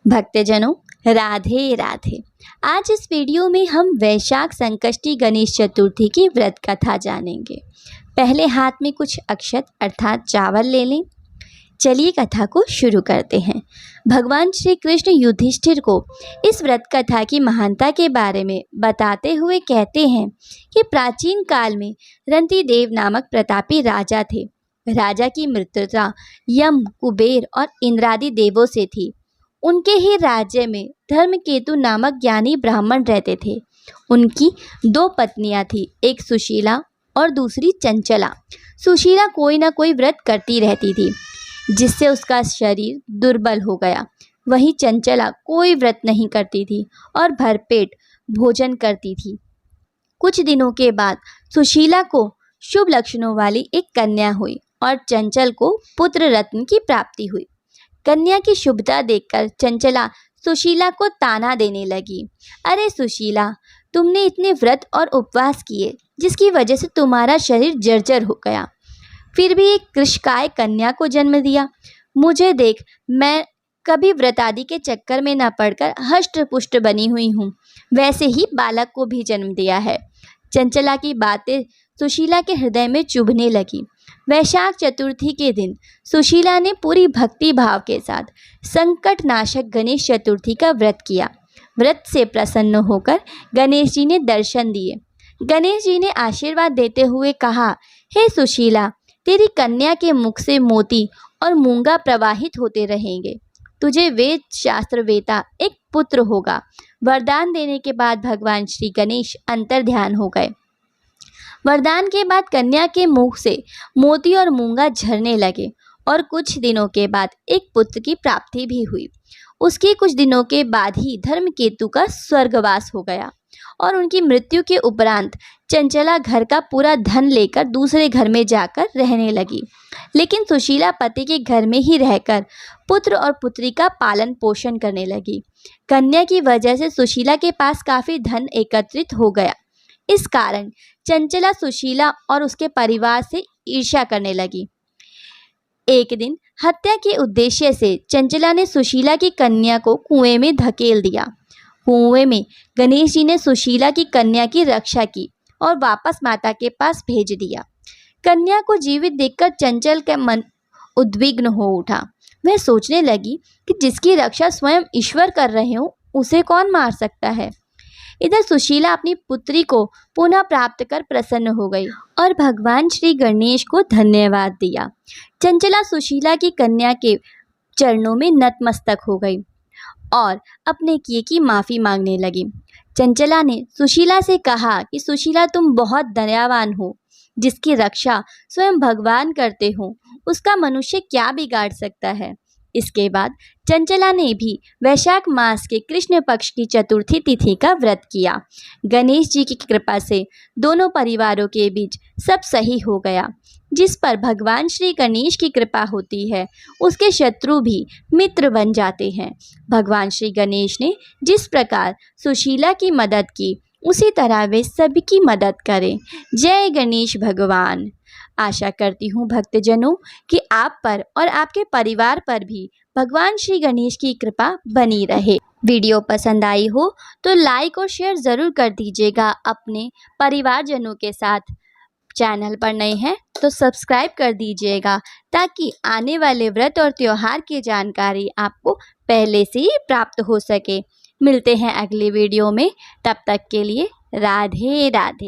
भक्तजनों, राधे राधे। आज इस वीडियो में हम वैशाख संकष्टी गणेश चतुर्थी की व्रत कथा जानेंगे। पहले हाथ में कुछ अक्षत अर्थात चावल ले लें। चलिए कथा को शुरू करते हैं। भगवान श्री कृष्ण युधिष्ठिर को इस व्रत कथा की महानता के बारे में बताते हुए कहते हैं कि प्राचीन काल में रंतिदेव नामक प्रतापी राजा थे। राजा की मित्रता यम, कुबेर और इंद्रादि देवों से थी। उनके ही राज्य में धर्मकेतु नामक ज्ञानी ब्राह्मण रहते थे। उनकी दो पत्नियां थीं, एक सुशीला और दूसरी चंचला। सुशीला कोई ना कोई व्रत करती रहती थी, जिससे उसका शरीर दुर्बल हो गया। वहीं चंचला कोई व्रत नहीं करती थी और भरपेट भोजन करती थी। कुछ दिनों के बाद सुशीला को शुभ लक्षणों वाली एक कन्या हुई और चंचल को पुत्र रत्न की प्राप्ति हुई। कन्या की शुभता देखकर चंचला सुशीला को ताना देने लगी। अरे सुशीला, तुमने इतने व्रत और उपवास किए, जिसकी वजह से तुम्हारा शरीर जर्जर हो गया, फिर भी एक कृशकाय कन्या को जन्म दिया। मुझे देख, मैं कभी व्रत आदि के चक्कर में न पड़कर हष्ट पुष्ट बनी हुई हूँ, वैसे ही बालक को भी जन्म दिया है। चंचला की बातें सुशीला के हृदय में चुभने लगी। वैशाख चतुर्थी के दिन सुशीला ने पूरी भक्ति भाव के साथ संकट नाशक गणेश चतुर्थी का व्रत किया। व्रत से प्रसन्न होकर गणेश जी ने दर्शन दिए। गणेश जी ने आशीर्वाद देते हुए कहा, हे सुशीला, तेरी कन्या के मुख से मोती और मूंगा प्रवाहित होते रहेंगे। तुझे वेद शास्त्र वेता एक पुत्र होगा। वरदान देने के बाद भगवान श्री गणेश अंतर ध्यान हो गए। वरदान के बाद कन्या के मुख से मोती और मूंगा झरने लगे और कुछ दिनों के बाद एक पुत्र की प्राप्ति भी हुई। उसके कुछ दिनों के बाद ही धर्मकेतु का स्वर्गवास हो गया और उनकी मृत्यु के उपरांत चंचला घर का पूरा धन लेकर दूसरे घर में जाकर रहने लगी। लेकिन सुशीला पति के घर में ही रहकर पुत्र और पुत्री का पालन पोषण करने लगी। कन्या की वजह से सुशीला के पास काफ़ी धन एकत्रित हो गया। इस कारण चंचला सुशीला और उसके परिवार से ईर्ष्या करने लगी। एक दिन हत्या के उद्देश्य से चंचला ने सुशीला की कन्या को कुएं में धकेल दिया। कुएं में गणेश जी ने सुशीला की कन्या की रक्षा की और वापस माता के पास भेज दिया। कन्या को जीवित देखकर चंचल का मन उद्विग्न हो उठा। वह सोचने लगी कि जिसकी रक्षा स्वयं ईश्वर कर रहे हो, उसे कौन मार सकता है। इधर सुशीला अपनी पुत्री को पुनः प्राप्त कर प्रसन्न हो गई और भगवान श्री गणेश को धन्यवाद दिया। चंचला सुशीला की कन्या के चरणों में नतमस्तक हो गई और अपने किए की माफ़ी मांगने लगी। चंचला ने सुशीला से कहा कि सुशीला, तुम बहुत दयावान हो। जिसकी रक्षा स्वयं भगवान करते हो, उसका मनुष्य क्या बिगाड़ सकता है। इसके बाद चंचला ने भी वैशाख मास के कृष्ण पक्ष की चतुर्थी तिथि का व्रत किया। गणेश जी की कृपा से दोनों परिवारों के बीच सब सही हो गया। जिस पर भगवान श्री गणेश की कृपा होती है, उसके शत्रु भी मित्र बन जाते हैं। भगवान श्री गणेश ने जिस प्रकार सुशीला की मदद की, उसी तरह वे सभी की मदद करें। जय गणेश भगवान। आशा करती हूँ भक्तजनों कि आप पर और आपके परिवार पर भी भगवान श्री गणेश की कृपा बनी रहे। वीडियो पसंद आई हो तो लाइक और शेयर ज़रूर कर दीजिएगा अपने परिवारजनों के साथ। चैनल पर नए हैं तो सब्सक्राइब कर दीजिएगा, ताकि आने वाले व्रत और त्यौहार की जानकारी आपको पहले से ही प्राप्त हो सके। मिलते हैं अगली वीडियो में, तब तक के लिए राधे राधे।